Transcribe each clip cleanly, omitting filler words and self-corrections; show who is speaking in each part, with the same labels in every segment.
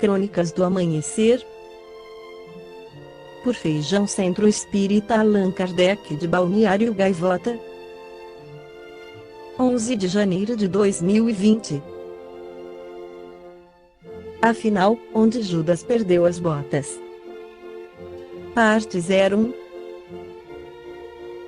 Speaker 1: Crônicas do Amanhecer. Por Feijão Centro Espírita Allan Kardec de Balneário Gaivota. 11 de janeiro de 2020. Afinal, onde Judas perdeu as botas? Parte 01.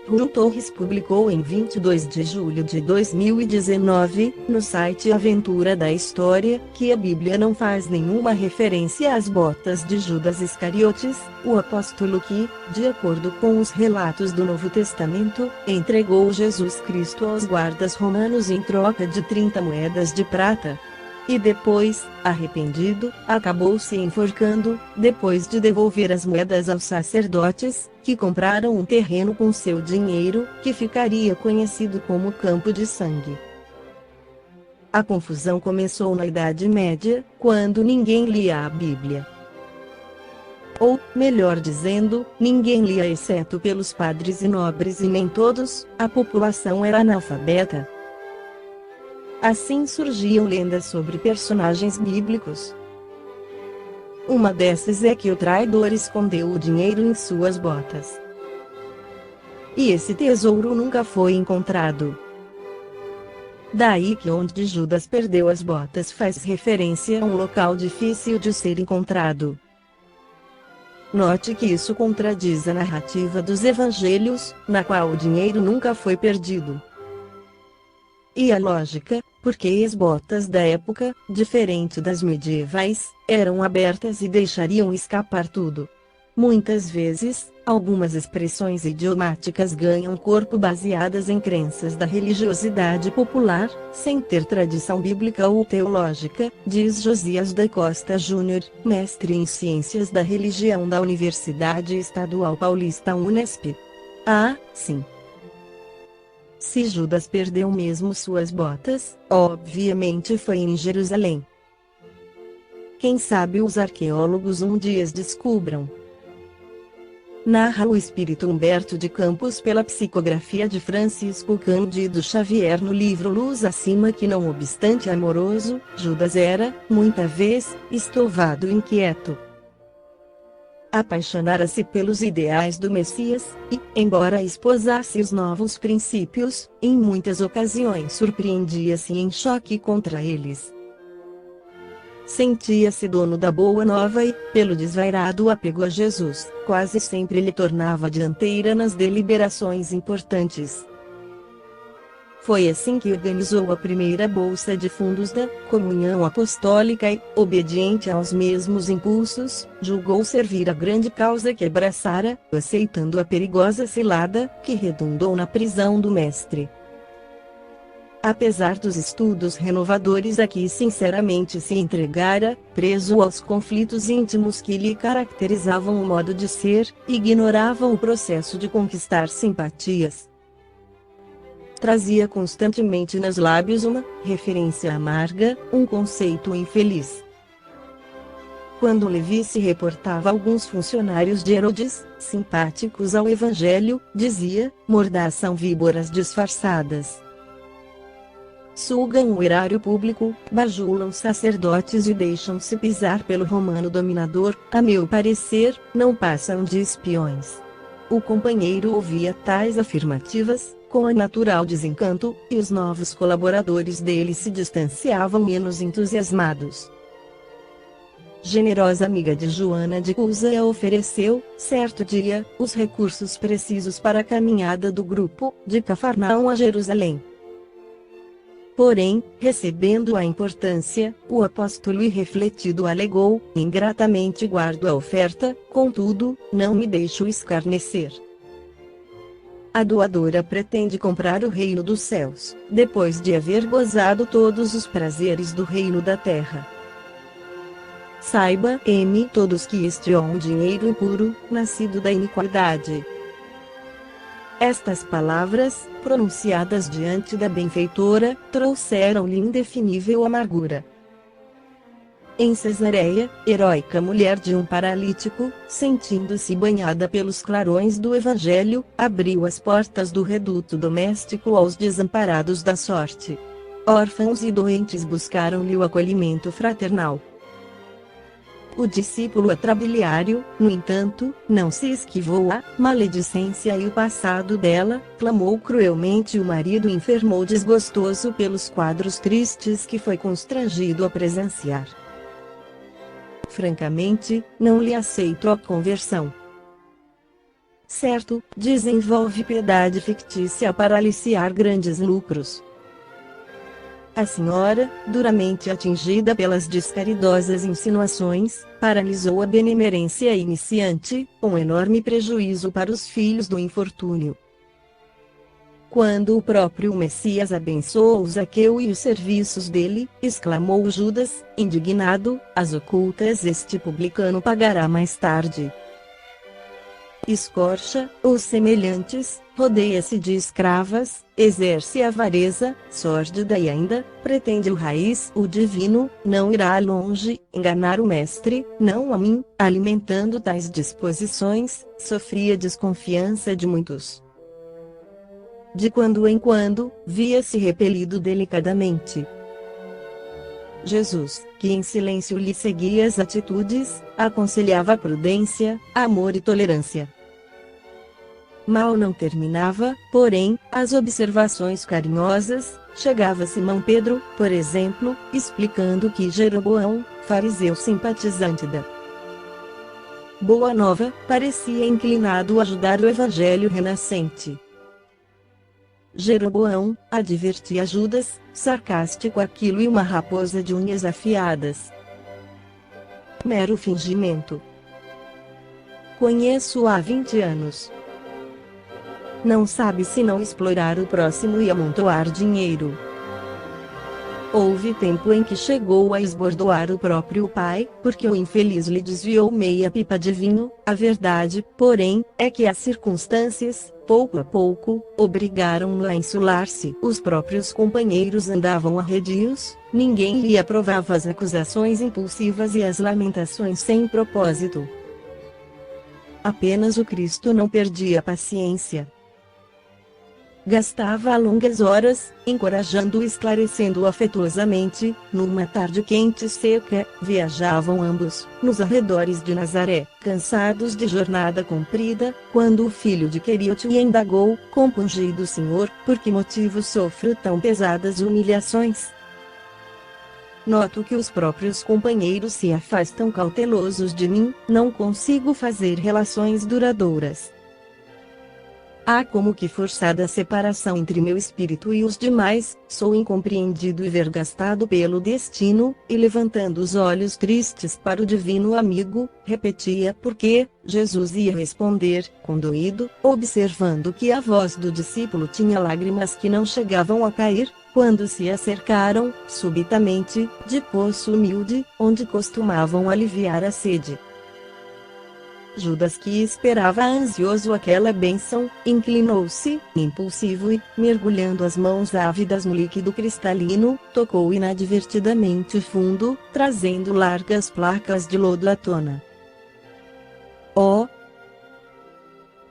Speaker 1: Rui Torres publicou em 22 de julho de 2019, no site Aventura da História, que a Bíblia não faz nenhuma referência às botas de Judas Iscariotes, o apóstolo que, de acordo com os relatos do Novo Testamento, entregou Jesus Cristo aos guardas romanos em troca de 30 moedas de prata. E depois, arrependido, acabou se enforcando, depois de devolver as moedas aos sacerdotes, que compraram um terreno com seu dinheiro, que ficaria conhecido como Campo de Sangue. A confusão começou na Idade Média, quando ninguém lia a Bíblia. Ou, melhor dizendo, ninguém lia exceto pelos padres e nobres e nem todos, a população era analfabeta. Assim surgiam lendas sobre personagens bíblicos. Uma dessas é que o traidor escondeu o dinheiro em suas botas. E esse tesouro nunca foi encontrado. Daí que onde Judas perdeu as botas faz referência a um local difícil de ser encontrado. Note que isso contradiz a narrativa dos evangelhos, na qual o dinheiro nunca foi perdido. E a lógica, porque as botas da época, diferente das medievais, eram abertas e deixariam escapar tudo. Muitas vezes, algumas expressões idiomáticas ganham corpo baseadas em crenças da religiosidade popular, sem ter tradição bíblica ou teológica, diz Josias da Costa Júnior, mestre em Ciências da Religião da Universidade Estadual Paulista Unesp. Ah, sim. Se Judas perdeu mesmo suas botas, obviamente foi em Jerusalém. Quem sabe os arqueólogos um dia as descubram. Narra o espírito Humberto de Campos pela psicografia de Francisco Cândido Xavier no livro Luz Acima que não obstante amoroso, Judas era, muita vez, estouvado e inquieto. Apaixonara-se pelos ideais do Messias, e, embora esposasse os novos princípios, em muitas ocasiões surpreendia-se em choque contra eles. Sentia-se dono da boa nova e, pelo desvairado apego a Jesus, quase sempre lhe tornava dianteira nas deliberações importantes. Foi assim que organizou a primeira bolsa de fundos da Comunhão Apostólica e, obediente aos mesmos impulsos, julgou servir a grande causa que abraçara, aceitando a perigosa cilada, que redundou na prisão do mestre. Apesar dos estudos renovadores a que sinceramente se entregara, preso aos conflitos íntimos que lhe caracterizavam o modo de ser, ignorava o processo de conquistar simpatias. Trazia constantemente nos lábios uma referência amarga, um conceito infeliz. Quando Levi se reportava a alguns funcionários de Herodes, simpáticos ao Evangelho, dizia: mordaz são víboras disfarçadas. Sugam o erário público, bajulam sacerdotes e deixam-se pisar pelo romano dominador, a meu parecer, não passam de espiões. O companheiro ouvia tais afirmativas, com a natural desencanto, e os novos colaboradores dele se distanciavam menos entusiasmados. Generosa amiga de Joana de Cusa ofereceu, certo dia, os recursos precisos para a caminhada do grupo, de Cafarnaum a Jerusalém. Porém, recebendo a importância, o apóstolo irrefletido alegou: ingratamente guardo a oferta, contudo, não me deixo escarnecer. A doadora pretende comprar o reino dos céus, depois de haver gozado todos os prazeres do reino da terra. Saiba, todos que este é um dinheiro impuro, nascido da iniquidade. Estas palavras, pronunciadas diante da benfeitora, trouxeram-lhe indefinível amargura. Em Cesareia, heróica mulher de um paralítico, sentindo-se banhada pelos clarões do Evangelho, abriu as portas do reduto doméstico aos desamparados da sorte. Órfãos e doentes buscaram-lhe o acolhimento fraternal. O discípulo atrabiliário, no entanto, não se esquivou à maledicência e o passado dela, clamou cruelmente. O marido enfermou desgostoso pelos quadros tristes que foi constrangido a presenciar. Francamente, não lhe aceito a conversão. Certo, desenvolve piedade fictícia para aliciar grandes lucros. A senhora, duramente atingida pelas descaridosas insinuações, paralisou a benemerência iniciante, com enorme prejuízo para os filhos do infortúnio. Quando o próprio Messias abençoou Zaqueu e os serviços dele, exclamou Judas, indignado, as ocultas este publicano pagará mais tarde. Escorcha, os semelhantes, rodeia-se de escravas, exerce avareza, sórdida e ainda, pretende o raiz, o divino, não irá longe, enganar o mestre, não a mim, alimentando tais disposições, sofria desconfiança de muitos. De quando em quando, via-se repelido delicadamente. Jesus, que em silêncio lhe seguia as atitudes, aconselhava prudência, amor e tolerância. Mal não terminava, porém, as observações carinhosas, chegava Simão Pedro, por exemplo, explicando que Jeroboão, fariseu simpatizante da Boa Nova, parecia inclinado a ajudar o evangelho renascente. Jeroboão, advertia Judas, sarcástico aquilo e uma raposa de unhas afiadas. Mero fingimento. Conheço-o há 20 anos. Não sabe se não explorar o próximo e amontoar dinheiro. Houve tempo em que chegou a esbordoar o próprio pai, porque o infeliz lhe desviou meia pipa de vinho. A verdade, porém, é que as circunstâncias, pouco a pouco, obrigaram-no a insular-se. Os próprios companheiros andavam arredios, ninguém lhe aprovava as acusações impulsivas e as lamentações sem propósito. Apenas o Cristo não perdia a paciência. Gastava longas horas, encorajando-o e esclarecendo-o afetuosamente. Numa tarde quente e seca, viajavam ambos, nos arredores de Nazaré, cansados de jornada comprida, quando o filho de Queriote lhe indagou, compungido: Senhor, por que motivo sofro tão pesadas humilhações? Noto que os próprios companheiros se afastam cautelosos de mim, não consigo fazer relações duradouras. Há como que forçada separação entre meu espírito e os demais, sou incompreendido e vergastado pelo destino, e levantando os olhos tristes para o divino amigo, repetia porque Jesus ia responder, condoído, observando que a voz do discípulo tinha lágrimas que não chegavam a cair, quando se acercaram, subitamente, de poço humilde, onde costumavam aliviar a sede. Judas, que esperava ansioso aquela bênção, inclinou-se, impulsivo e, mergulhando as mãos ávidas no líquido cristalino, tocou inadvertidamente fundo, trazendo largas placas de lodo à tona. Oh!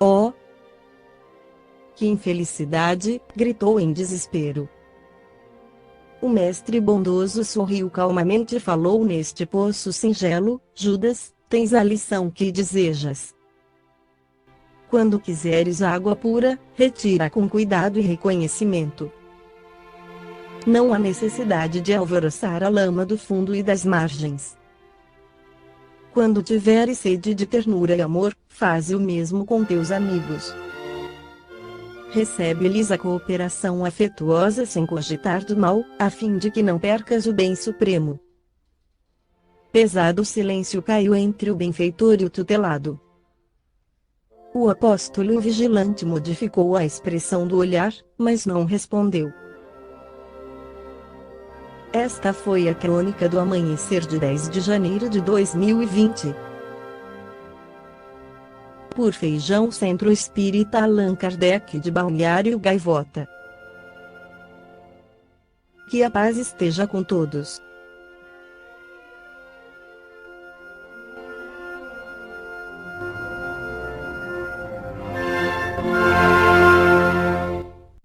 Speaker 1: Oh! Que infelicidade! Gritou em desespero. O mestre bondoso sorriu calmamente e falou: neste poço singelo, Judas, tens a lição que desejas. Quando quiseres água pura, retira com cuidado e reconhecimento. Não há necessidade de alvoroçar a lama do fundo e das margens. Quando tiveres sede de ternura e amor, faze o mesmo com teus amigos. Recebe-lhes a cooperação afetuosa sem cogitar do mal, a fim de que não percas o bem supremo. Pesado silêncio caiu entre o benfeitor e o tutelado. O apóstolo vigilante modificou a expressão do olhar, mas não respondeu. Esta foi a crônica do amanhecer de 10 de janeiro de 2020. Por Feijão Centro Espírita Allan Kardec de Balneário Gaivota. Que a paz esteja com todos.